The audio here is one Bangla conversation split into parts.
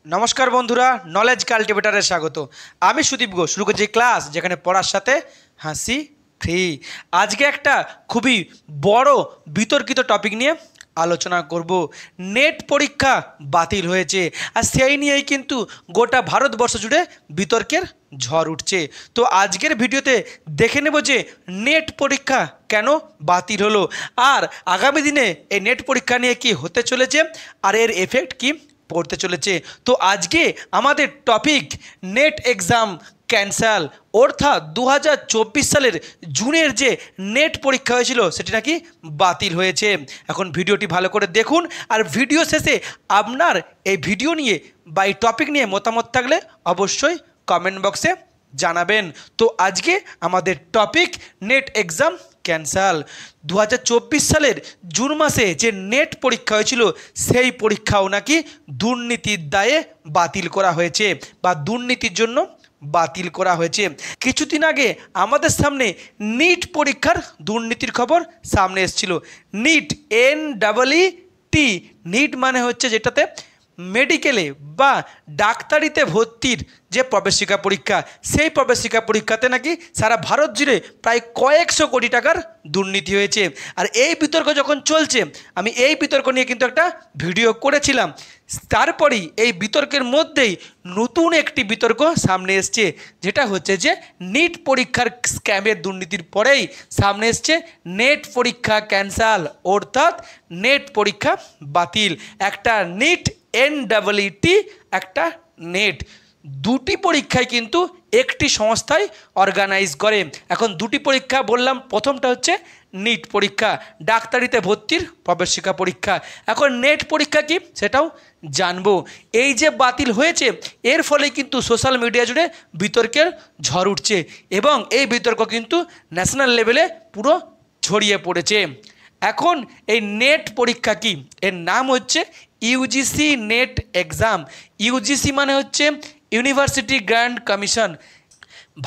নমস্কার বন্ধুরা, নলেজ কাল্টিভেটারে স্বাগত। আমি সুদীপ ঘোষ শুরু করছি ক্লাস, যেখানে পড়ার সাথে হাসি ফ্রি। আজকে একটা খুবই বড় বিতর্কিত টপিক নিয়ে আলোচনা করব। নেট পরীক্ষা বাতিল হয়েছে, আর সেই নিয়েই কিন্তু গোটা ভারতবর্ষ জুড়ে বিতর্কের ঝড় উঠছে। তো আজকের ভিডিওতে দেখে নেব যে নেট পরীক্ষা কেন বাতিল হলো, আর আগামী দিনে এই নেট পরীক্ষা নিয়ে কি হতে চলেছে, আর এর এফেক্ট কি পড়তে চলেছে। তো আজকে আমাদের টপিক নেট এক্সাম ক্যান্সেল, অর্থাৎ 2024 সালের জুনের যে নেট পরীক্ষা হয়েছিল সেটি নাকি বাতিল হয়েছে। এখন ভিডিওটি ভালো করে দেখুন, আর ভিডিও শেষে আপনার এই ভিডিও নিয়ে বা এই টপিক নিয়ে মতামত থাকলে অবশ্যই কমেন্ট বক্সে জানাবেন। তো আজকে আমাদের টপিক নেট এক্সাম ক্যান্সেল। 2024 সালের জুন মাসে যে নেট পরীক্ষা হয়েছিল সেই পরীক্ষাও নাকি দুর্নীতির দায়ে বাতিল করা হয়েছে, বা দুর্নীতির জন্য বাতিল করা হয়েছে। কিছুদিন আগে আমাদের সামনে নিট পরীক্ষার দুর্নীতির খবর সামনে এসেছিল। নিট NEET, নিট মানে হচ্ছে যেটাতে মেডিকেলে বা ডাক্তারিতে ভর্তির যে প্রবেশিকা পরীক্ষা, সেই প্রবেশিকা পরীক্ষাতে নাকি সারা ভারত জুড়ে প্রায় কয়েকশো কোটি টাকার দুর্নীতি হয়েছে। আর এই বিতর্ক যখন চলছে, আমি এই বিতর্ক নিয়ে কিন্তু একটা ভিডিও করেছিলাম। তারপরেই এই বিতর্কের মধ্যেই নতুন একটি বিতর্ক সামনে এসছে, যেটা হচ্ছে যে নিট পরীক্ষার স্ক্যামের দুর্নীতির পরেই সামনে এসছে নেট পরীক্ষা ক্যান্সেল, অর্থাৎ নেট পরীক্ষা বাতিল। একটা নিট NEET, একটা নেট, দুটি পরীক্ষায় কিন্তু একটি সংস্থায় অর্গানাইজ করে। এখন দুটি পরীক্ষা বললাম, প্রথমটা হচ্ছে নিট পরীক্ষা, ডাক্তারিতে ভর্তির প্রবেশিকা পরীক্ষা। এখন নেট পরীক্ষা কি সেটাও জানবো। এই যে বাতিল হয়েছে, এর ফলে কিন্তু সোশ্যাল মিডিয়া জুড়ে বিতর্কের ঝড় উঠছে, এবং এই বিতর্ক কিন্তু ন্যাশনাল লেভেলে পুরো ছড়িয়ে পড়েছে। এখন এই নেট পরীক্ষা কি, এর নাম হচ্ছে UGC নেট এক্সাম। UGC মানে হচ্ছে ইউনিভার্সিটি গ্র্যান্ড কমিশন।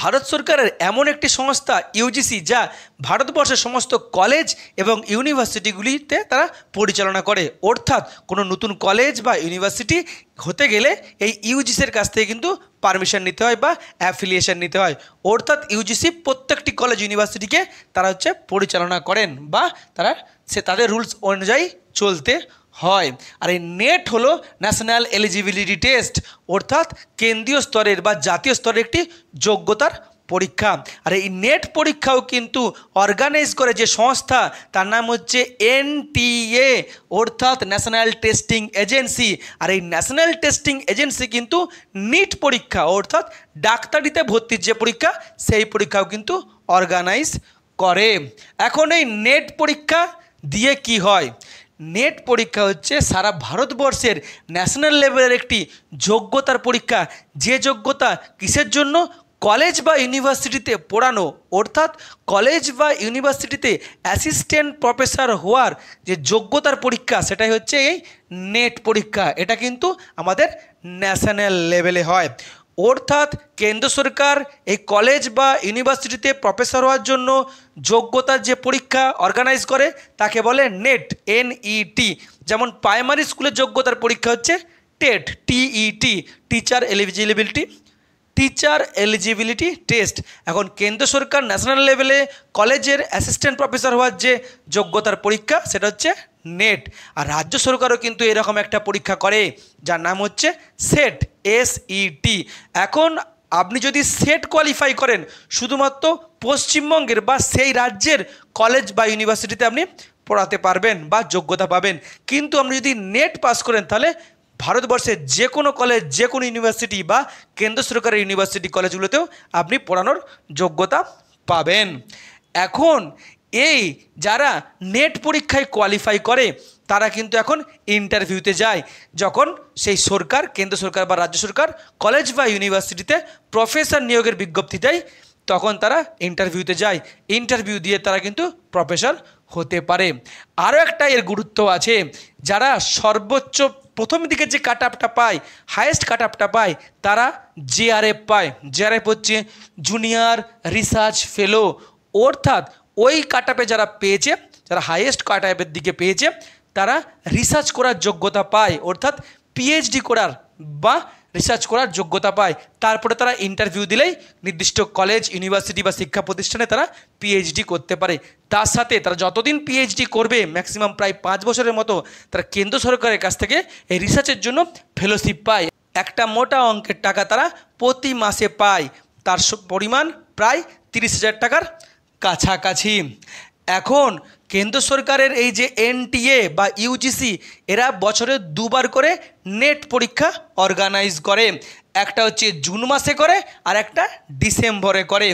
ভারত সরকারের এমন একটি সংস্থা UGC, যা ভারতবর্ষের সমস্ত কলেজ এবং ইউনিভার্সিটিগুলিতে তারা পরিচালনা করে। অর্থাৎ কোনো নতুন কলেজ বা ইউনিভার্সিটি হতে গেলে এই UGCর কাছ থেকে কিন্তু পারমিশন নিতে হয় বা অ্যাফিলিয়েশন নিতে হয়। অর্থাৎ UGC প্রত্যেকটি কলেজ ইউনিভার্সিটিকে তারা হচ্ছে পরিচালনা করেন, বা তারা তাদের রুলস অনুযায়ী চলতে হয়। আর এই নেট হলো ন্যাশনাল এলিজিবিলিটি টেস্ট, অর্থাৎ কেন্দ্রীয় স্তরের বা জাতীয় স্তরের একটি যোগ্যতার পরীক্ষা। আর এই নেট পরীক্ষাও কিন্তু অর্গানাইজ করে যে সংস্থা, তার নাম হচ্ছে NTA, অর্থাৎ ন্যাশনাল টেস্টিং এজেন্সি। আর এই ন্যাশনাল টেস্টিং এজেন্সি কিন্তু নিট পরীক্ষা, অর্থাৎ ডাক্তারিতে ভর্তির যে পরীক্ষা, সেই পরীক্ষাও কিন্তু অর্গানাইজ করে। এখন এই নেট পরীক্ষা দিয়ে কি হয়? নেট পরীক্ষা হচ্ছে সারা ভারতবর্ষের ন্যাশনাল লেভেলের একটি যোগ্যতার পরীক্ষা। যে যোগ্যতা কিসের জন্য? কলেজ বা ইউনিভার্সিটিতে পড়ানো, অর্থাৎ কলেজ বা ইউনিভার্সিটিতে অ্যাসিস্ট্যান্ট প্রফেসর হওয়ার যে যোগ্যতার পরীক্ষা, সেটাই হচ্ছে এই নেট পরীক্ষা। এটা কিন্তু আমাদের ন্যাশনাল লেভেলে হয়। অর্থাৎ কেন্দ্র সরকার এই কলেজ বা ইউনিভার্সিটিতে প্রফেসর হওয়ার জন্য যোগ্যতার যে পরীক্ষা অর্গানাইজ করে, তাকে বলে নেট NET। যেমন প্রাইমারি স্কুলের যোগ্যতার পরীক্ষা হচ্ছে TET, টিচার এলিজিবিলিটি টেস্ট। এখন কেন্দ্র সরকার ন্যাশনাল লেভেলে কলেজের অ্যাসিস্ট্যান্ট প্রফেসর হওয়ার যে যোগ্যতার পরীক্ষা, সেটা হচ্ছে নেট। আর রাজ্য সরকারও কিন্তু এরকম একটা পরীক্ষা করে, যার নাম হচ্ছে SET। এখন আপনি যদি সেট কোয়ালিফাই করেন, শুধুমাত্র পশ্চিমবঙ্গের বা সেই রাজ্যের কলেজ বা ইউনিভার্সিটিতে আপনি পড়াতে পারবেন বা যোগ্যতা পাবেন। কিন্তু আপনি যদি নেট পাস করেন, তাহলে ভারতবর্ষের যে কোনো কলেজ, যে কোনো ইউনিভার্সিটি বা কেন্দ্র সরকারের ইউনিভার্সিটি কলেজগুলোতেও আপনি পড়ানোর যোগ্যতা পাবেন। এখন এই যারা নেট পরীক্ষায় কোয়ালিফাই করে, তারা কিন্তু এখন ইন্টারভিউতে যায়। যখন সেই সরকার, কেন্দ্র সরকার বা রাজ্য সরকার কলেজ বা ইউনিভার্সিটিতে প্রফেসর নিয়োগের বিজ্ঞপ্তি দেয়, তখন তারা ইন্টারভিউতে যায়। ইন্টারভিউ দিয়ে তারা কিন্তু প্রফেসর হতে পারে। আরও একটা এর গুরুত্ব আছে, যারা সর্বোচ্চ প্রথম দিকে যে কাট আপটা পায়, হায়েস্ট কাট আপটা পায়, তারা JRF পায়। JRF হচ্ছে জুনিয়র রিসার্চ ফেলো। অর্থাৎ ওই কাট আপে যারা পেয়েছে, যারা হাইয়েস্ট কাট আপের দিকে পেয়েছে, তারা রিসার্চ করার যোগ্যতা পায়, অর্থাৎ পিএইচডি করার বা রিসার্চ করার যোগ্যতা পায়। তারপরে তারা ইন্টারভিউ দিলেই নির্দিষ্ট কলেজ, ইউনিভার্সিটি বা শিক্ষা প্রতিষ্ঠানে তারা পিএইচডি করতে পারে। তার সাথে তারা যতদিন পিএইচডি করবে, ম্যাক্সিমাম প্রায় 5 বছরের মতো, তারা কেন্দ্র সরকারের কাছ থেকে এই রিসার্চের জন্য ফেলোশিপ পায়। একটা মোটা অঙ্কের টাকা তারা প্রতি মাসে পায়, তার পরিমাণ প্রায় 30,000 টাকার কাছাকাছি। এখন কেন্দ্র সরকারের এই যে এনটিএ বা ইউজিসি, এরা বছরে 2 বার করে নেট পরীক্ষা অর্গানাইজ করে। একটা হচ্ছে জুন মাসে করে আর একটা ডিসেম্বরে করে।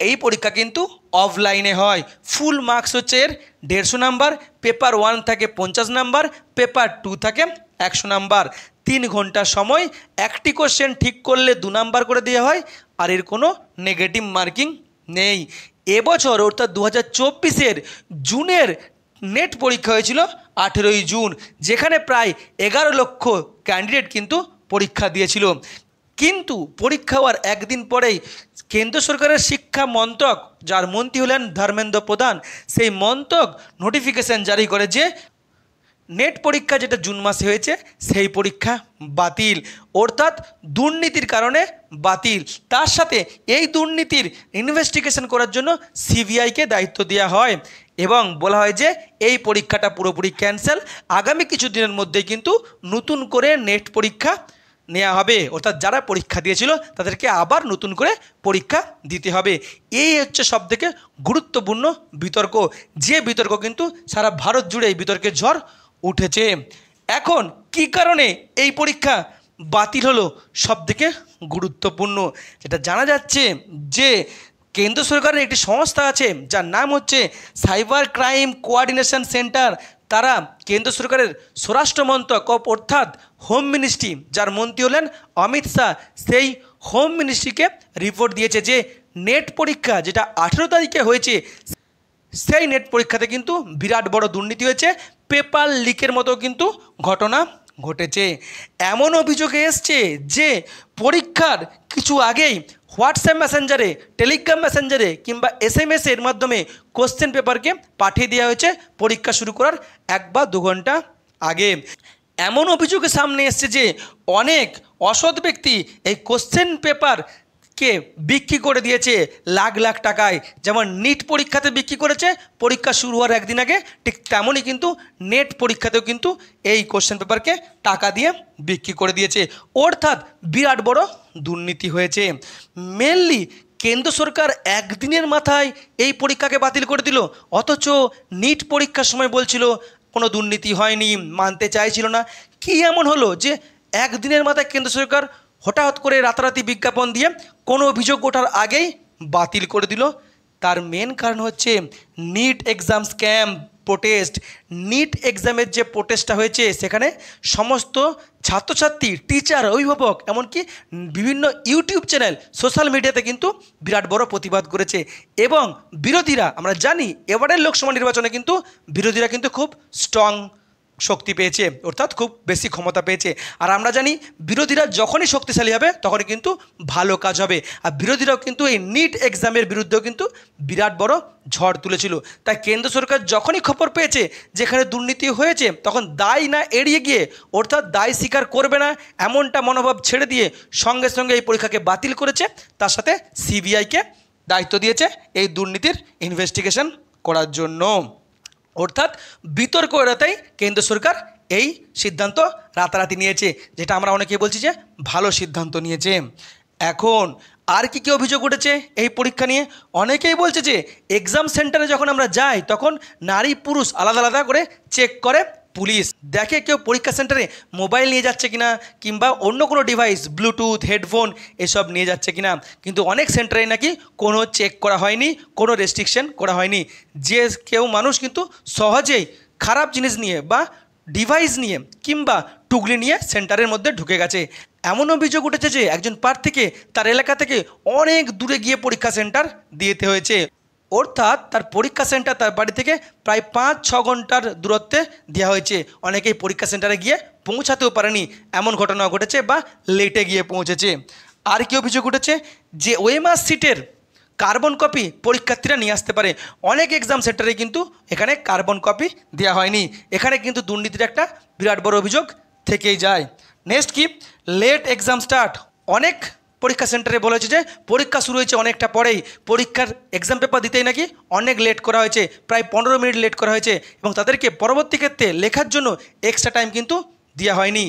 এই পরীক্ষা কিন্তু অফলাইনে হয়। ফুল মার্কস হচ্ছে এর 150 নাম্বার, পেপার 1 থাকে 50 নাম্বার, পেপার 2 থাকে 100 নাম্বার। 3 ঘন্টা সময়, একটি কোশ্চেন ঠিক করলে 2 নাম্বার করে দেওয়া হয়, আর এর কোনো নেগেটিভ মার্কিং নেই। এবছর অর্থাৎ 2024-এর জুনের নেট পরীক্ষা হয়েছিল 18ই জুন, যেখানে প্রায় 11 লক্ষ ক্যান্ডিডেট কিন্তু পরীক্ষা দিয়েছিল। কিন্তু পরীক্ষা হওয়ার একদিন পরেই কেন্দ্র সরকারের শিক্ষা মন্ত্রক, যার মন্ত্রী হলেন ধর্মেন্দ্র প্রধান, সেই মন্ত্রক নোটিফিকেশন জারি করে যে নেট পরীক্ষা যেটা জুন মাসে হয়েছে সেই পরীক্ষা বাতিল, অর্থাৎ দুর্নীতির কারণে বাতিল। তার সাথে এই দুর্নীতির ইনভেস্টিগেশন করার জন্য সিবিআইকে দায়িত্ব দেওয়া হয় এবং বলা হয় যে এই পরীক্ষাটা পুরোপুরি ক্যান্সেল। আগামী কিছু দিনের মধ্যেই কিন্তু নতুন করে নেট পরীক্ষা নেওয়া হবে, অর্থাৎ যারা পরীক্ষা দিয়েছিল তাদেরকে আবার নতুন করে পরীক্ষা দিতে হবে। এই হচ্ছে সবথেকে গুরুত্বপূর্ণ বিতর্ক, যে বিতর্ক কিন্তু সারা ভারত জুড়ে এই বিতর্কের ঝড় উঠেছে। এখন কি কারণে এই পরীক্ষা বাতিল হলো, সবথেকে গুরুত্বপূর্ণ যেটা জানা যাচ্ছে যে কেন্দ্র সরকারের একটি সংস্থা আছে যার নাম হচ্ছে সাইবার ক্রাইম কোঅর্ডিনেশন সেন্টার। তারা কেন্দ্র সরকারের স্বরাষ্ট্র মন্ত্রক অর্থাৎ হোম মিনিস্ট্রি, যার মন্ত্রী হলেন অমিত শাহ, সেই হোম মিনিস্ট্রিকে রিপোর্ট দিয়েছে যে নেট পরীক্ষা যেটা 18 তারিখে হয়েছে, সেই নেট পরীক্ষাতে কিন্তু বিরাট বড় দুর্নীতি হয়েছে, পেপার লিকের মতো কিন্তু ঘটনা ঘটেছে। এমন অভিযোগ এসছে যে পরীক্ষার কিছু আগেই হোয়াটসঅ্যাপ মেসেঞ্জারে, টেলিগ্রাম মেসেঞ্জারে কিংবা SMS-এর মাধ্যমে কোশ্চেন পেপারকে পাঠিয়ে দেওয়া হয়েছে পরীক্ষা শুরু করার 1 বা 2 ঘন্টা আগে। এমন অভিযোগের সামনে এসছে যে অনেক অসৎ ব্যক্তি এই কোশ্চেন পেপারকে বিক্রি করে দিয়েছে লাখ লাখ টাকায়। যেমন নিট পরীক্ষাতে বিক্রি করেছে পরীক্ষা শুরু হওয়ার একদিন আগে, ঠিক তেমনই কিন্তু নেট পরীক্ষাতেও কিন্তু এই কোশ্চেন পেপারকে টাকা দিয়ে বিক্রি করে দিয়েছে, অর্থাৎ বিরাট বড় দুর্নীতি হয়েছে। মেনলি কেন্দ্র সরকার একদিনের মাথায় এই পরীক্ষাকে বাতিল করে দিল, অথচ নিট পরীক্ষার সময় বলছিল কোনো দুর্নীতি হয়নি, মানতে চাইছিল না। কি এমন হলো যে একদিনের মাথায় কেন্দ্র সরকার হঠাৎ করে রাতারাতি বিজ্ঞাপন দিয়ে কোনো অভিযোগ ওঠার আগেই বাতিল করে দিল? তার মেন কারণ হচ্ছে NEET exam scam protest. NEET এক্সামের যে প্রোটেস্টটা হয়েছে সেখানে সমস্ত ছাত্রছাত্রী, টিচার, অভিভাবক, এমনকি বিভিন্ন ইউটিউব চ্যানেল, সোশ্যাল মিডিয়াতে কিন্তু বিরাট বড় প্রতিবাদ করেছে। এবং বিরোধীরা, আমরা জানি এবারের লোকসভা নির্বাচনে কিন্তু বিরোধীরা কিন্তু খুব স্ট্রং শক্তি পেয়েছে, অর্থাৎ খুব বেশি ক্ষমতা পেয়েছে। আর আমরা জানি বিরোধীরা যখনই শক্তিশালী হবে তখনই কিন্তু ভালো কাজ হবে। আর বিরোধীরাও কিন্তু এই নিট এক্সামের বিরুদ্ধেও কিন্তু বিরাট বড় ঝড় তুলেছিল। তাই কেন্দ্র সরকার যখনই খবর পেয়েছে যেখানে দুর্নীতি হয়েছে, তখন দায় না এড়িয়ে গিয়ে, অর্থাৎ দায় স্বীকার করবে না এমনটা মনোভাব ছেড়ে দিয়ে সঙ্গে সঙ্গে এই পরীক্ষাকে বাতিল করেছে। তার সাথে সিবিআইকে দায়িত্ব দিয়েছে এই দুর্নীতির ইনভেস্টিগেশন করার জন্য। অর্থাৎ বিতর্ক এড়াতেই কেন্দ্র সরকার এই সিদ্ধান্ত রাতারাতি নিয়েছে, যেটা আমরা অনেকেই বলছি যে ভালো সিদ্ধান্ত নিয়েছে। এখন আর কি অভিযোগ উঠেছে এই পরীক্ষা নিয়ে? অনেকেই বলছে যে এক্সাম সেন্টারে যখন আমরা যাই তখন নারী পুরুষ আলাদা আলাদা করে চেক করে পুলিশ, দেখে কেউ পরীক্ষা সেন্টারে মোবাইল নিয়ে যাচ্ছে কিনা কিংবা অন্য কোনো ডিভাইস, ব্লুটুথ, হেডফোন এসব নিয়ে যাচ্ছে কিনা। কিন্তু অনেক সেন্টারে নাকি কোনো চেক করা হয়নি, কোনো রেস্ট্রিকশন করা হয়নি। যে কেউ মানুষ কিন্তু সহজেই খারাপ জিনিস নিয়ে বা ডিভাইস নিয়ে কিংবা টুকলি নিয়ে সেন্টারের মধ্যে ঢুকে গেছে। এমন অভিযোগ উঠেছে যে একজন প্রার্থীকে তার এলাকা থেকে অনেক দূরে গিয়ে পরীক্ষা সেন্টার দিতে হয়েছে, অর্থাৎ তার পরীক্ষা সেন্টার তার বাড়ি থেকে প্রায় 5-6 ঘন্টার দূরত্বে দেওয়া হয়েছে। অনেকেই পরীক্ষা সেন্টারে গিয়ে পৌঁছাতেও পারেনি, এমন ঘটনা ঘটেছে বা লেটে গিয়ে পৌঁছেছে। আর কি অভিযোগ উঠেছে যে ওএমআর সিটের কার্বন কপি পরীক্ষার্থীরা নিয়ে আসতে পারে। অনেক এক্সাম সেন্টারে কিন্তু এখানে কার্বন কপি দেওয়া হয়নি। এখানে কিন্তু দুর্নীতির একটা বিরাট বড় অভিযোগ থেকেই যায়। নেক্সট কি লেট এক্সাম স্টার্ট, অনেক পরীক্ষা সেন্টারে বলেছে যে পরীক্ষা শুরু হয়েছে অনেকটা পরেই, পরীক্ষার এক্সাম পেপার দিতেই নাকি অনেক লেট করা হয়েছে, প্রায় 15 মিনিট লেট করা হয়েছে এবং তাদেরকে পরবর্তী ক্ষেত্রে লেখার জন্য এক্সট্রা টাইম কিন্তু দেওয়া হয়নি।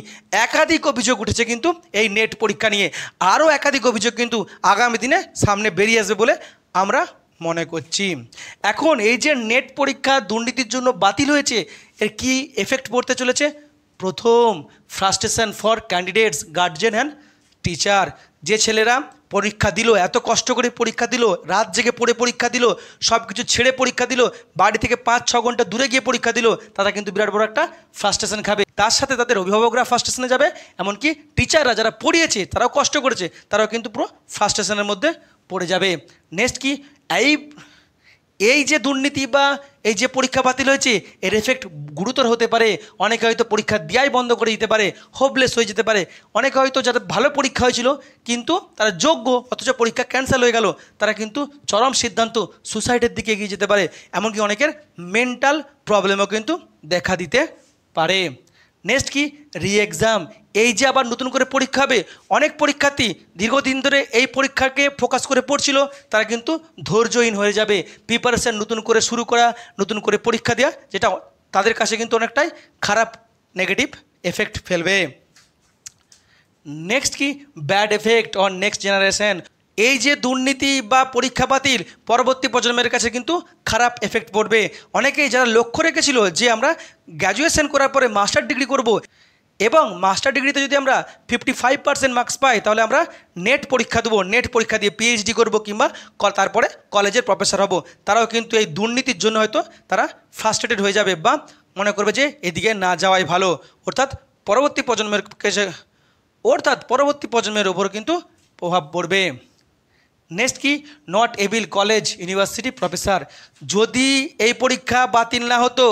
একাধিক অভিযোগ উঠেছে কিন্তু এই নেট পরীক্ষা নিয়ে, আরও একাধিক অভিযোগ কিন্তু আগামী দিনে সামনে বেরিয়ে আসবে বলে আমরা মনে করছি। এখন এই যে নেট পরীক্ষা দুর্নীতির জন্য বাতিল হয়েছে, এর কি এফেক্ট পড়তে চলেছে? প্রথম, frustration for candidates, guardian and teacher. যে ছেলেরা পরীক্ষা দিল, এত কষ্ট করে পরীক্ষা দিল, রাত জেগে পড়ে পরীক্ষা দিল, সব কিছু ছেড়ে পরীক্ষা দিল, বাড়ি থেকে 5-6 ঘন্টা দূরে গিয়ে পরীক্ষা দিল, তারা কিন্তু বিরাট বড় একটা ফ্রাস্ট্রেশন খাবে। তার সাথে তাদের অভিভাবকরা ফ্রাস্ট্রেশনে যাবে, এমনকি টিচাররা যারা পড়িয়েছে তারাও কষ্ট করেছে, তারাও কিন্তু পুরো ফ্রাস্ট্রেশনের মধ্যে পড়ে যাবে। নেক্সট কি এই যে দুর্নীতি বা এই যে পরীক্ষা বাতিল হয়েছে, এর এফেক্ট গুরুতর হতে পারে। অনেকে হয়তো পরীক্ষা দেওয়াই বন্ধ করে দিতে পারে, হোপলেস হয়ে যেতে পারে। অনেকে হয়তো যাদের ভালো পরীক্ষা হয়েছিল কিন্তু তারা যোগ্য, অথচ পরীক্ষা ক্যান্সেল হয়ে গেল, তারা কিন্তু চরম সিদ্ধান্ত সুসাইডের দিকে এগিয়ে যেতে পারে। এমনকি অনেকের মেন্টাল প্রবলেমও কিন্তু দেখা দিতে পারে। নেক্সট কি রি এক্সাম, এই যে আবার নতুন করে পরীক্ষা হবে, অনেক পরীক্ষার্থী দীর্ঘদিন ধরে এই পরীক্ষাকে ফোকাস করে পড়ছিল, তারা কিন্তু ধৈর্যহীন হয়ে যাবে। প্রিপারেশান নতুন করে শুরু করা, নতুন করে পরীক্ষা দেওয়া, যেটা তাদের কাছে কিন্তু অনেকটাই খারাপ নেগেটিভ এফেক্ট ফেলবে। নেক্সট কি bad effect on next generation, এই যে দুর্নীতি বা পরীক্ষা বাতিল পরবর্তী প্রজন্মের কাছে কিন্তু খারাপ এফেক্ট পড়বে। অনেকেই যারা লক্ষ্য রেখেছিল যে আমরা গ্র্যাজুয়েশন করার পরে মাস্টার ডিগ্রি করব এবং মাস্টার ডিগ্রিতে যদি আমরা 55% মার্কস পাই তাহলে আমরা নেট পরীক্ষা দেবো, নেট পরীক্ষা দিয়ে পিএইচডি করব কিংবা তারপরে কলেজের প্রফেসর হব, তারাও কিন্তু এই দুর্নীতির জন্য হয়তো তারা ফ্রাস্ট্রেটেড হয়ে যাবে বা মনে করবে যে এদিকে না যাওয়াই ভালো। অর্থাৎ পরবর্তী প্রজন্মের উপর কিন্তু প্রভাব পড়বে। নেক্সট কি not able college university professor, যদি এই পরীক্ষা বাতিল না হতো,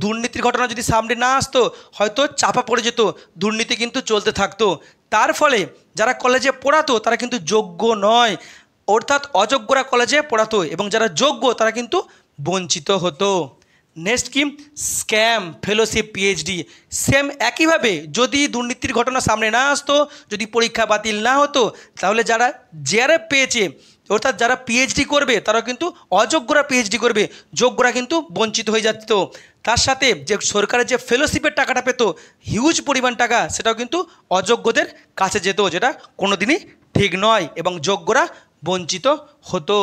দুর্নীতির ঘটনা যদি সামনে না আসতো, হয়তো চাপা পড়ে যেত, দুর্নীতি কিন্তু চলতে থাকতো। তার ফলে যারা কলেজে পড়াতো তারা কিন্তু যোগ্য নয়, অর্থাৎ অযোগ্যরা কলেজে পড়াতো এবং যারা যোগ্য তারা কিন্তু বঞ্চিত হতো। নেক্সট কি স্ক্যাম ফেলোশিপ পিএইচডি, সেম একইভাবে যদি দুর্নীতির ঘটনা সামনে না আসতো, যদি পরীক্ষা বাতিল না হতো, তাহলে যারা জেআরএফ পেয়েছে অর্থাৎ যারা পিএইচডি করবে তারা কিন্তু অযোগ্যরা পিএইচডি করবে, যোগ্যরা কিন্তু বঞ্চিত হয়ে যেত। তার সাথে যে সরকারের যে ফেলোশিপের টাকাটা পেত, হিউজ পরিমাণ টাকা, সেটাও কিন্তু অযোগ্যদের কাছে যেত, যেটা কোনো দিনই ঠিক নয় এবং যোগ্যরা বঞ্চিত হতো।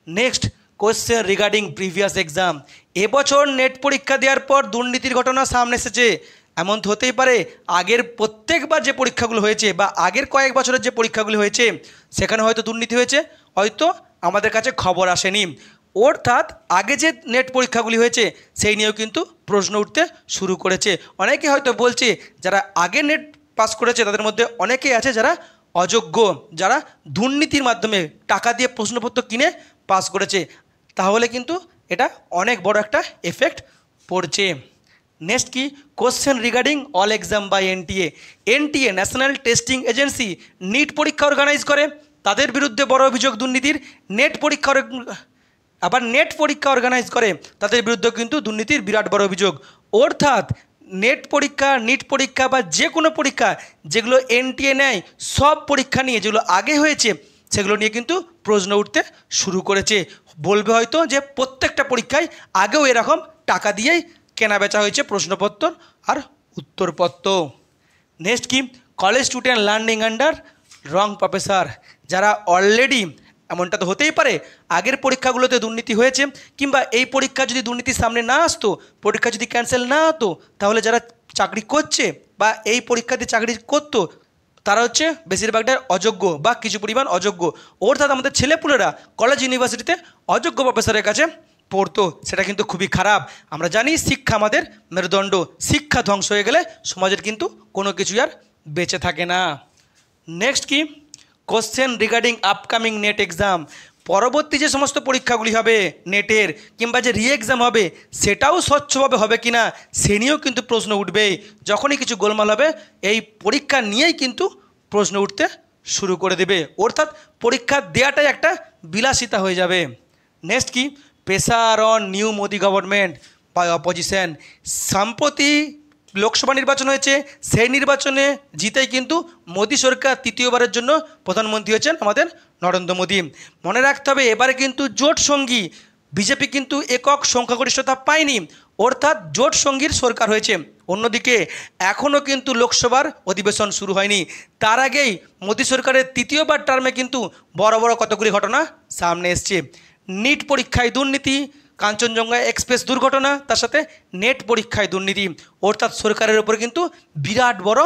Next question regarding previous exam, এবছর নেট পরীক্ষা দেওয়ার পর দুর্নীতির ঘটনা সামনে এসেছে। এমন তো হতেই পারে আগের প্রত্যেকবার যে পরীক্ষাগুলো হয়েছে বা আগের কয়েক বছরের যে পরীক্ষাগুলো হয়েছে সেখানে হয়তো দুর্নীতি হয়েছে, হয়তো আমাদের কাছে খবর আসেনি। অর্থাৎ আগে যে নেট পরীক্ষাগুলি হয়েছে সেই নিয়েও কিন্তু প্রশ্ন উঠতে শুরু করেছে। অনেকে হয়তো বলছে যারা আগে নেট পাস করেছে তাদের মধ্যে অনেকেই আছে যারা অযোগ্য, যারা দুর্নীতির মাধ্যমে টাকা দিয়ে প্রশ্নপত্র কিনে পাস করেছে, তাহলে কিন্তু এটা অনেক বড় একটা এফেক্ট পড়ছে। নেক্সট কি question regarding all exam by NTA National testing Agency NEET পরীক্ষা অর্গানাইজ করে, তাদের বিরুদ্ধে বড় অভিযোগ দুর্নীতির। নেট পরীক্ষা অর্গানাইজ করে, তাদের বিরুদ্ধে কিন্তু দুর্নীতির বিরাট বড় অভিযোগ। অর্থাৎ নিট পরীক্ষা বা যে কোনো পরীক্ষা যেগুলো এনটিএ নেয়, সব পরীক্ষা নিয়ে যেগুলো আগে হয়েছে সেগুলো নিয়ে কিন্তু প্রশ্ন উঠতে শুরু করেছে। বলবে হয়তো যে প্রত্যেকটা পরীক্ষায় আগেও এরকম টাকা দিয়েই কেনা বেচা হয়েছে প্রশ্নপত্র আর উত্তরপত্র। নেক্সট কি কলেজ স্টুডেন্ট লার্নিং আন্ডার রং প্রফেসর, যারা অলরেডি, এমনটা তো হতেই পারে আগের পরীক্ষাগুলোতে দুর্নীতি হয়েছে কিংবা এই পরীক্ষা যদি দুর্নীতির সামনে না আসতো, পরীক্ষা যদি ক্যান্সেল না হতো, তাহলে যারা চাকরি করছে বা এই পরীক্ষাতে চাকরি করতো তারা হচ্ছে বেশিরভাগটা অযোগ্য বা কিছু পরিমাণ অযোগ্য। অর্থাৎ আমাদের ছেলেপুলেরা কলেজ ইউনিভার্সিটিতে অযোগ্য প্রফেসরের কাছে পড়তো, সেটা কিন্তু খুবই খারাপ। আমরা জানি শিক্ষা আমাদের মেরুদণ্ড, শিক্ষা ধ্বংস হয়ে গেলে সমাজের কিন্তু কোনো কিছুই আর বেঁচে থাকে না। নেক্সট কি question regarding upcoming net exam, পরবর্তী যে সমস্ত পরীক্ষাগুলি হবে নেটের কিংবা যে রি এক্সাম হবে সেটাও স্বচ্ছভাবে হবে কি না সে নিয়েও কিন্তু প্রশ্ন উঠবে। যখনই কিছু গোলমাল হবে এই পরীক্ষা নিয়েই কিন্তু প্রশ্ন উঠতে শুরু করে দেবে, অর্থাৎ পরীক্ষা দেওয়াটাই একটা বিলাসিতা হয়ে যাবে। নেক্সট কি pressure on new Modi government by opposition, সম্প্রতি লোকসভা নির্বাচন হয়েছে, সেই নির্বাচনে জিতেই কিন্তু মোদী সরকার তৃতীয়বারের জন্য প্রধানমন্ত্রী হয়েছেন আমাদের নরেন্দ্র মোদী। মনে রাখতে হবে এবারে কিন্তু জোট সঙ্গী বিজেপি কিন্তু একক সংখ্যাগরিষ্ঠতা পায়নি, অর্থাৎ জোট সঙ্গীর সরকার হয়েছে। অন্যদিকে এখনও কিন্তু লোকসভার অধিবেশন শুরু হয়নি, তার আগেই মোদী সরকারের তৃতীয়বার টার্মে কিন্তু বড় বড় কতগুলি ঘটনা সামনে এসছে। নিট পরীক্ষায় দুর্নীতি, কাঞ্চনজঙ্ঘা এক্সপ্রেস দুর্ঘটনা, তার সাথে নেট পরীক্ষায় দুর্নীতি, অর্থাৎ সরকারের ওপর কিন্তু বিরাট বড়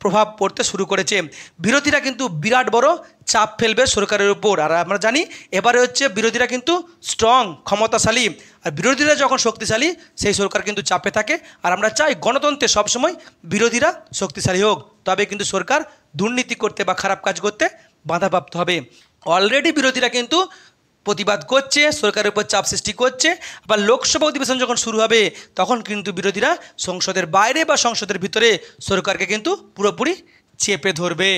প্রভাব পড়তে শুরু করেছে। বিরোধীরা কিন্তু বিরাট বড় চাপ ফেলবে সরকারের উপর। আর আমরা জানি এবারে হচ্ছে বিরোধীরা কিন্তু স্ট্রং, ক্ষমতাশালী, আর বিরোধীরা যখন শক্তিশালী সেই সরকার কিন্তু চাপে থাকে। আর আমরা চাই গণতন্ত্রে সবসময় বিরোধীরা শক্তিশালী হোক, তবে কিন্তু সরকার দুর্নীতি করতে বা খারাপ কাজ করতে বাধাপ্রাপ্ত হবে। অলরেডি বিরোধীরা কিন্তু প্রতিবাদ করছে, সরকারের উপর চাপ সৃষ্টি করছে। আবার লোকসভা অধিবেশন যখন শুরু হবে তখন কিন্তু বিরোধীরা সংসদের বাইরে বা সংসদের ভিতরে সরকারকে কিন্তু পুরোপুরি চেপে ধরবে।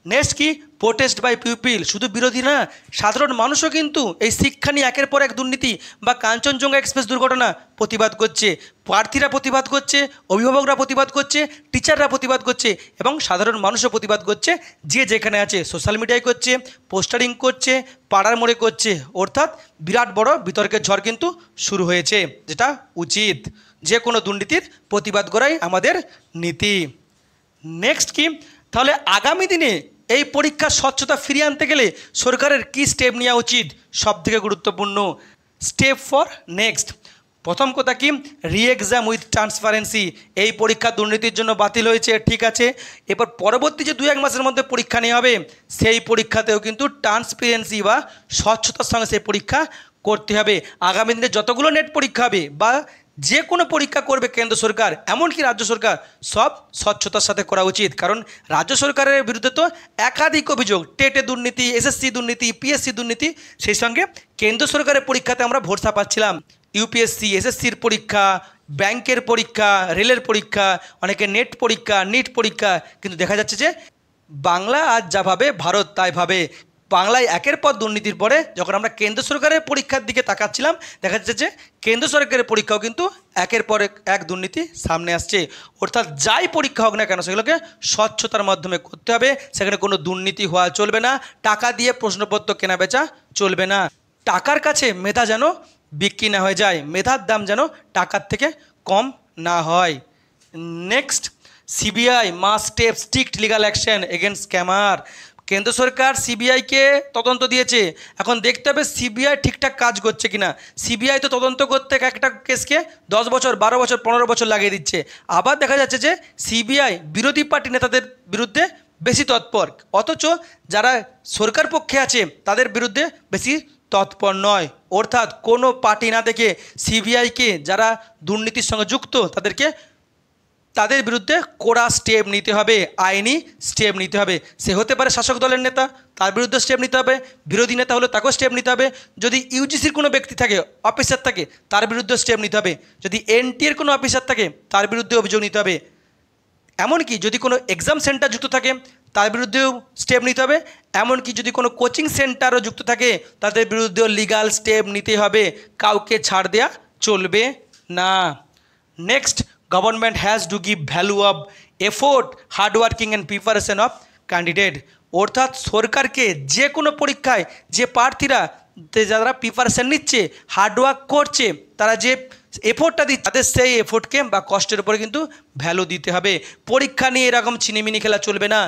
নেক্সট কি, প্রোটেস্ট বাই পিপিল। শুধু বিরোধী না, সাধারণ মানুষও কিন্তু এই শিক্ষা নিয়ে একের পর এক দুর্নীতি বা কাঞ্চনজঙ্ঘা এক্সপ্রেস দুর্ঘটনা প্রতিবাদ করছে। প্রার্থীরা প্রতিবাদ করছে, অভিভাবকরা প্রতিবাদ করছে, টিচাররা প্রতিবাদ করছে এবং সাধারণ মানুষও প্রতিবাদ করছে। যে যেখানে আছে সোশ্যাল মিডিয়ায় করছে, পোস্টারিং করছে, পাড়ার মোড়ে করছে, অর্থাৎ বিরাট বড় বিতর্কের ঝড় কিন্তু শুরু হয়েছে, যেটা উচিত। যে কোনো দুর্নীতির প্রতিবাদ করাই আমাদের নীতি। নেক্সট কি, তাহলে আগামী দিনে এই পরীক্ষার স্বচ্ছতা ফিরিয়ে আনতে গেলে সরকারের কী স্টেপ নেওয়া উচিত? সবথেকে গুরুত্বপূর্ণ স্টেপ ফর নেক্সট, প্রথম কথা কি, রি এক্সাম উইথ ট্রান্সপারেন্সি। এই পরীক্ষা দুর্নীতির জন্য বাতিল হয়েছে, ঠিক আছে, এবার পরবর্তী যে 2-1 মাসের মধ্যে পরীক্ষা নেওয়া হবে সেই পরীক্ষাতেও কিন্তু ট্রান্সপারেন্সি বা স্বচ্ছতার সঙ্গে সেই পরীক্ষা করতে হবে। আগামী দিনে যতগুলো নেট পরীক্ষা হবে বা যে কোনো পরীক্ষা করবে কেন্দ্র সরকার, এমনকি রাজ্য সরকার, সব স্বচ্ছতার সাথে করা উচিত। কারণ রাজ্য সরকারের বিরুদ্ধে তো একাধিক অভিযোগ, টেটে দুর্নীতি, এসএসসি দুর্নীতি, পিএসসি দুর্নীতি, সেই সঙ্গে কেন্দ্র সরকারের পরীক্ষাতে আমরা ভরসা পাচ্ছিলাম। ইউপিএসসি, এসএসসির পরীক্ষা, ব্যাংকের পরীক্ষা, রেলের পরীক্ষা, অনেকে নেট পরীক্ষা, নিট পরীক্ষা, কিন্তু দেখা যাচ্ছে যে বাংলা আজ যা ভাবে ভারত তাই ভাবে। বাংলায় একের পর দুর্নীতির পরে যখন আমরা কেন্দ্র সরকারের পরীক্ষার দিকে তাকাচ্ছিলাম, দেখা যাচ্ছে যে কেন্দ্র সরকারের পরীক্ষাও কিন্তু একের পর এক দুর্নীতি সামনে আসছে। অর্থাৎ যাই পরীক্ষা হোক না কেন সেগুলোকে স্বচ্ছতার মাধ্যমে করতে হবে, সেখানে কোনো দুর্নীতি হওয়া চলবে না, টাকা দিয়ে প্রশ্নপত্র কেনা বেচা চলবে না, টাকার কাছে মেধা যেন বিক্রি না হয়ে যায়, মেধার দাম যেন টাকার থেকে কম না হয়। Next, CBI must take strict legal action against scammer. কেন্দ্র সরকার সিবিআইকে তদন্ত দিয়েছে, এখন দেখতে হবে সিবিআই ঠিকঠাক কাজ করছে কিনা। সিবিআই তো তদন্ত করতে একটা কেসকে 10 বছর, 12 বছর, 15 বছর লাগিয়ে দিচ্ছে। আবার দেখা যাচ্ছে যে সিবিআই বিরোধী পার্টি নেতাদের বিরুদ্ধে বেশি তৎপর, অথচ যারা সরকার পক্ষে আছে তাদের বিরুদ্ধে বেশি তৎপর নয়। অর্থাৎ কোনো পার্টি না দেখে সিবিআইকে যারা দুর্নীতির সঙ্গে যুক্ত তাদের বিরুদ্ধে কড়া স্টেপ নিতে হবে, আইনি স্টেপ নিতে হবে। সে হতে পারে শাসক দলের নেতা, তার বিরুদ্ধে স্টেপ নিতে হবে, বিরোধী নেতা হলে তাকেও স্টেপ নিতে হবে, যদি ইউজিসির কোনো ব্যক্তি থাকে, অফিসার থাকে, তার বিরুদ্ধে স্টেপ নিতে হবে, যদি এনটিএর কোনো অফিসার থাকে তার বিরুদ্ধে অভিযোগ নিতে হবে, এমনকি যদি কোনো এক্সাম সেন্টার যুক্ত থাকে তার বিরুদ্ধেও স্টেপ নিতে হবে, এমনকি যদি কোনো কোচিং সেন্টারও যুক্ত থাকে তাদের বিরুদ্ধেও লিগাল স্টেপ নিতে হবে, কাউকে ছাড় দেওয়া চলবে না। Next, government has to give value of effort, hardworking and preparation of candidate. অর্থাৎ সরকারকে যে কোনো পরীক্ষায় যে প্রার্থীরা যারা প্রিপারেশন নিচ্ছে, হার্ডওয়ার্ক করছে, তারা যে এফোর্টটা দিচ্ছে তাদের সেই এফোর্টকে বা কষ্টের উপরে কিন্তু ভ্যালু দিতে হবে। পরীক্ষা নিয়ে এরকম ছিনিমিনি খেলা চলবে না,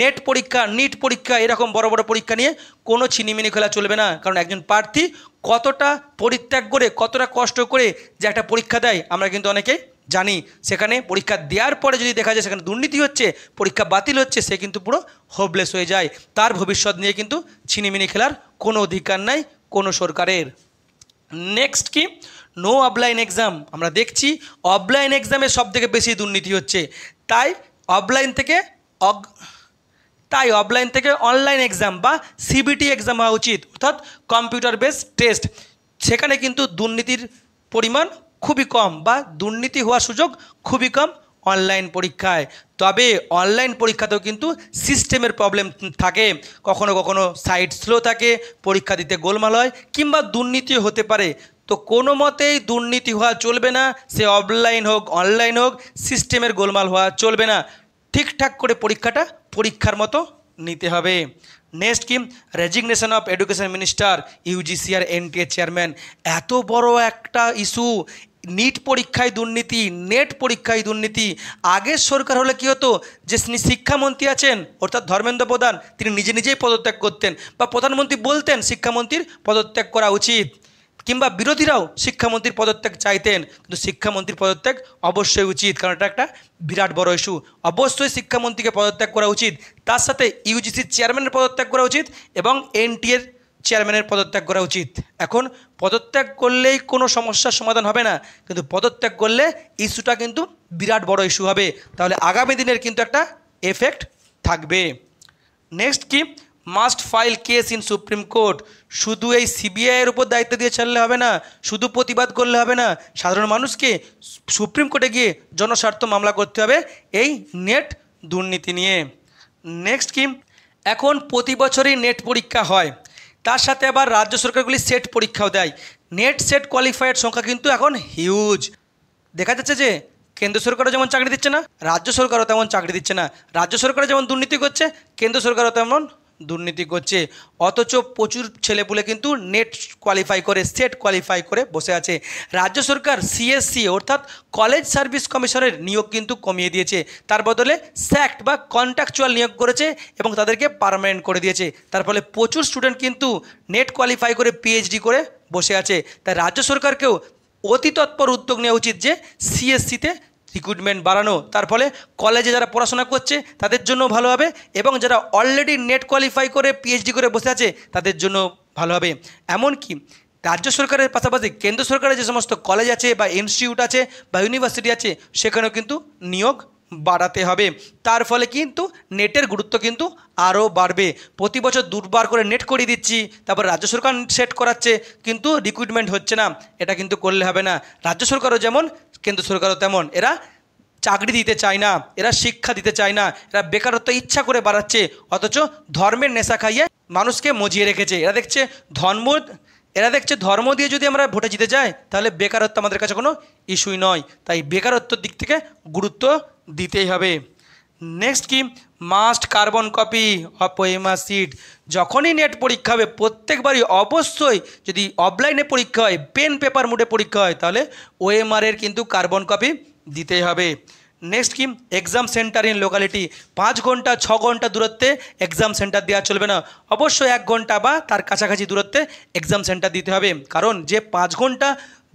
নেট পরীক্ষা, নিট পরীক্ষা, এরকম বড় বড় পরীক্ষা নিয়ে কোনো ছিনিমিনি খেলা চলবে না। কারণ একজন প্রার্থী কতটা পরিত্যাগ করে, কতটা কষ্ট করে যে একটা পরীক্ষা দেয় আমরা কিন্তু অনেকেই জানি। সেখানে পরীক্ষা দেওয়ার পরে যদি দেখা যায় সেখানে দুর্নীতি হচ্ছে, পরীক্ষা বাতিল হচ্ছে, সে কিন্তু পুরো হোপলেস হয়ে যায়। তার ভবিষ্যৎ নিয়ে কিন্তু ছিনিমিনি খেলার কোনো অধিকার নাই কোনো সরকারের। নেক্সট কি, নো অফলাইন এক্সাম। আমরা দেখছি অফলাইন এক্সামে সবথেকে বেশি দুর্নীতি হচ্ছে, তাই অফলাইন থেকে অনলাইন এক্সাম বা সিবিটি এক্সাম হওয়া উচিত, অর্থাৎ কম্পিউটার বেসড টেস্ট। সেখানে কিন্তু দুর্নীতির পরিমাণ খুবই কম বা দুর্নীতি হওয়ার সুযোগ খুবই কম অনলাইন পরীক্ষায়। তবে অনলাইন পরীক্ষাতেও কিন্তু সিস্টেমের প্রবলেম থাকে, কখনো কখনো সাইট স্লো থাকে, পরীক্ষা দিতে গোলমাল হয়, কিংবা দুর্নীতিও হতে পারে। তো কোনো মতেই দুর্নীতি হওয়া চলবে না, সে অফলাইন হোক অনলাইন হোক, সিস্টেমের গোলমাল হওয়া চলবে না। ঠিকঠাক করে পরীক্ষাটা পরীক্ষার মতো নিতে হবে। নেক্সট কি, resignation of education minister, UGC আর এনটিএ চেয়ারম্যান। এত বড় একটা ইস্যু, নিট পরীক্ষায় দুর্নীতি, নেট পরীক্ষায় দুর্নীতি। আগের সরকার হলে কী হতো, যে শিক্ষামন্ত্রী আছেন অর্থাৎ ধর্মেন্দ্র প্রধান, তিনি নিজে নিজেই পদত্যাগ করতেন, বা প্রধানমন্ত্রী বলতেন শিক্ষামন্ত্রীর পদত্যাগ করা উচিত, কিংবা বিরোধীরাও শিক্ষামন্ত্রীর পদত্যাগ চাইতেন। কিন্তু শিক্ষামন্ত্রীর পদত্যাগ অবশ্যই উচিত, কারণ এটা একটা বিরাট বড় ইস্যু। অবশ্যই শিক্ষামন্ত্রীকে পদত্যাগ করা উচিত, তার সাথে ইউজিসির চেয়ারম্যানের পদত্যাগ করা উচিত এবং এনটিএর চেয়ারম্যানের পদত্যাগ করা উচিত। এখন পদত্যাগ করলেই কোনো সমস্যার সমাধান হবে না, কিন্তু পদত্যাগ করলে ইস্যুটা কিন্তু বিরাট বড় ইস্যু হবে, তাহলে আগামী দিনের কিন্তু একটা এফেক্ট থাকবে। নেক্সট কি, must file case in supreme court. শুধু এই সিবিআইয়ের উপর দায়িত্ব দিয়ে ছাড়লে হবে না, শুধু প্রতিবাদ করলে হবে না, সাধারণ মানুষকে সুপ্রিম কোর্টে গিয়ে জনস্বার্থ মামলা করতে হবে এই নেট দুর্নীতি নিয়ে। নেক্সট কি, এখন প্রতি বছরই নেট পরীক্ষা হয়, তার সাথে আবার রাজ্য সরকারগুলি সেট পরীক্ষাও দেয়। নেট সেট কোয়ালিফাইয়ের সংখ্যা কিন্তু এখন হিউজ। দেখা যাচ্ছে যে কেন্দ্র সরকারও যেমন চাকরি দিচ্ছে না, রাজ্য সরকারও তেমন চাকরি দিচ্ছে না। রাজ্য সরকারও যেমন দুর্নীতি করছে, কেন্দ্র সরকারও তেমন দুর্নীতি করছে। অথচ প্রচুর ছেলেপুলে কিন্তু নেট কোয়ালিফাই করে, সেট কোয়ালিফাই করে বসে আছে। রাজ্য সরকার সিএসসি অর্থাৎ কলেজ সার্ভিস কমিশনের নিয়োগ কিন্তু কমিয়ে দিয়েছে, তার বদলে স্যাক্ট বা কন্ট্রাকচুয়াল নিয়োগ করেছে এবং তাদেরকে পার্মানেন্ট করে দিয়েছে। তার ফলে প্রচুর স্টুডেন্ট কিন্তু নেট কোয়ালিফাই করে পিএইচডি করে বসে আছে। তাই রাজ্য সরকারকেও অতি তৎপর উদ্যোগ নেওয়া উচিত যে সিএসসিতে রিক্রুটমেন্ট বাড়ানো। তার ফলে কলেজে যারা পড়াশোনা করছে তাদের জন্য ভালো হবে, এবং যারা অলরেডি নেট কোয়ালিফাই করে পিএইচডি করে বসে আছে তাদের জন্য ভালো হবে। এমনকি রাজ্য সরকারের পাশাপাশি কেন্দ্র সরকারের যে সমস্ত কলেজ আছে বা ইনস্টিটিউট আছে বা ইউনিভার্সিটি আছে সেখানেও কিন্তু নিয়োগ বাড়াতে হবে। তার ফলে কিন্তু নেটের গুরুত্ব কিন্তু আরও বাড়বে। প্রতি বছর দুবার করে নেট করিয়ে দিচ্ছি, তারপর রাজ্য সরকার সেট করাচ্ছে, কিন্তু রিক্রুটমেন্ট হচ্ছে না। এটা কিন্তু করলে হবে না। রাজ্য সরকারও যেমন কেন্দ্র সরকারও তেমন, এরা চাকরি দিতে চায় না, এরা শিক্ষা দিতে চায় না, এরা বেকারত্ব ইচ্ছা করে বাড়াচ্ছে, অথচ ধর্মের নেশা খাইয়ে মানুষকে মজিয়ে রেখেছে। এরা দেখছে ধর্ম দিয়ে যদি আমরা ভোটে জিতে যাই তাহলে বেকারত্ব আমাদের কাছে কোনো ইস্যুই নয়। তাই বেকারত্বের দিক থেকে গুরুত্ব দিতেই হবে। নেক্সট কি, must carbon copy of OMR sheet. যখনই নেট পরীক্ষা হবে প্রত্যেকবারই অবশ্যই, যদি অফলাইনে পরীক্ষা হয়, পেন পেপার মোডে পরীক্ষা হয়, তাহলে ওএমআরের কিন্তু কার্বন কপি দিতেই হবে। নেক্সট কি, এক্সাম সেন্টার ইন লোকালিটি। 5 ঘন্টা 6 ঘন্টা দূরত্বে এক্সাম সেন্টার দেওয়া চলবে না, অবশ্যই 1 ঘন্টা বা তার কাছাকাছি দূরত্বে এক্সাম সেন্টার দিতে হবে। কারণ যে 5 ঘন্টা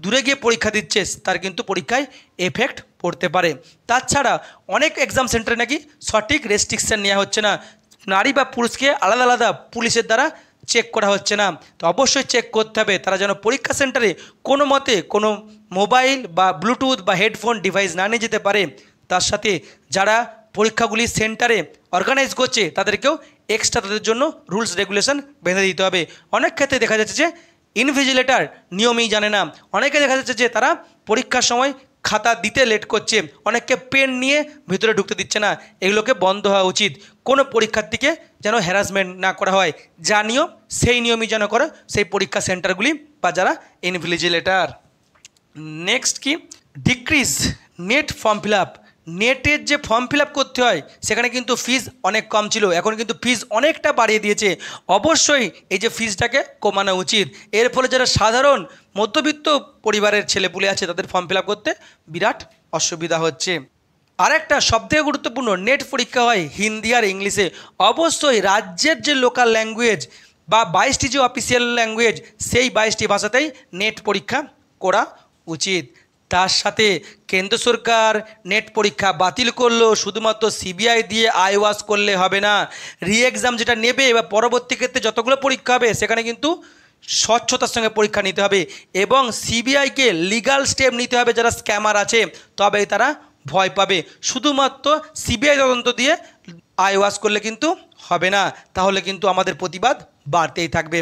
দূরে গিয়ে পরীক্ষা দিচ্ছে তার কিন্তু পরীক্ষায় এফেক্ট পড়তে পারে। তাছাড়া অনেক এক্সাম সেন্টারে নাকি সঠিক রেস্ট্রিকশান নেওয়া হচ্ছে না, নারী বা পুরুষকে আলাদা আলাদা পুলিশের দ্বারা চেক করা হচ্ছে না। তো অবশ্যই চেক করতে হবে, তারা যেন পরীক্ষা সেন্টারে কোনো মতে কোনো মোবাইল বা ব্লুটুথ বা হেডফোন ডিভাইস না নিয়ে যেতে পারে। তার সাথে যারা পরীক্ষাগুলি সেন্টারে অর্গানাইজ করছে তাদেরকেও এক্সট্রা তাদের জন্য রুলস রেগুলেশন বেঁধে দিতে হবে। অনেক ক্ষেত্রে দেখা যাচ্ছে যে ইনভিজিলেটর নিয়মই জানে না, অনেকে দেখা যাচ্ছে যে তারা পরীক্ষার সময় খাতা দিতে লেট করছে, অনেককে পেন নিয়ে ভিতরে ঢুকতে দিচ্ছে না। এগুলোকে বন্ধ হওয়া উচিত। কোনো পরীক্ষার্থীকে যেন হ্যারাসমেন্ট না করা হয়, যা নিয়ম সেই নিয়মই যেন করে সেই পরীক্ষা সেন্টারগুলি বা যারা ইনভিজিলেটর। নেক্সট কি, decrease net form fill up. নেটের যে ফর্ম ফিল আপ করতে হয় সেখানে কিন্তু ফিজ অনেক কম ছিল, এখন কিন্তু ফিজ অনেকটা বাড়িয়ে দিয়েছে। অবশ্যই এই যে ফিজটাকে কমানো উচিত। এর ফলে যারা সাধারণ মধ্যবিত্ত পরিবারের ছেলেপুলে আছে তাদের ফর্ম ফিল আপ করতে বিরাট অসুবিধা হচ্ছে। আরেকটা সবথেকে গুরুত্বপূর্ণ, নেট পরীক্ষা হয় হিন্দি আর ইংলিশে। অবশ্যই রাজ্যের যে লোকাল ল্যাঙ্গুয়েজ বা 22টি যে অফিসিয়াল ল্যাঙ্গুয়েজ সেই 22টি ভাষাতেই নেট পরীক্ষা করা উচিত। তার সাথে কেন্দ্র সরকার নেট পরীক্ষা বাতিল করলো, শুধুমাত্র সিবিআই দিয়ে আইওয়াস করলে হবে না। রি এক্সাম যেটা নেবে বা পরবর্তী ক্ষেত্রে যতগুলো পরীক্ষা হবে সেখানে কিন্তু স্বচ্ছতার সঙ্গে পরীক্ষা নিতে হবে এবং সিবিআইকে লিগাল স্টেপ নিতে হবে। যারা স্ক্যামার আছে তবেই তারা ভয় পাবে। শুধুমাত্র সিবিআই তদন্ত দিয়ে আইওয়াস করলে কিন্তু হবে না, তাহলে কিন্তু আমাদের প্রতিবাদ বাড়তেই থাকবে।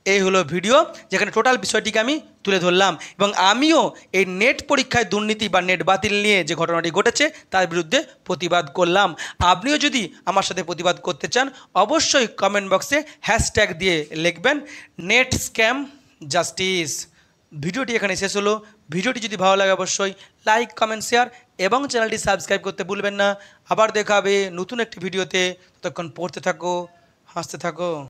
এই হলো ভিডিও যেখানে টোটাল বিষয়টিকে আমি তুলে ধরলাম এবং আমিও এই নেট পরীক্ষায় দুর্নীতি বা নেট বাতিল নিয়ে যে ঘটনাটি ঘটেছে তার বিরুদ্ধে প্রতিবাদ করলাম। আপনিও যদি আমার সাথে প্রতিবাদ করতে চান অবশ্যই কমেন্ট বক্সে হ্যাশট্যাগ দিয়ে লিখবেন নেট স্ক্যাম জাস্টিস। ভিডিওটি এখানে শেষ হলো। ভিডিওটি যদি ভালো লাগে অবশ্যই লাইক কমেন্ট শেয়ার এবং চ্যানেলটি সাবস্ক্রাইব করতে ভুলবেন না। আবার দেখা হবে নতুন একটি ভিডিওতে। ততক্ষণ পড়তে থাকো, হাসতে থাকো।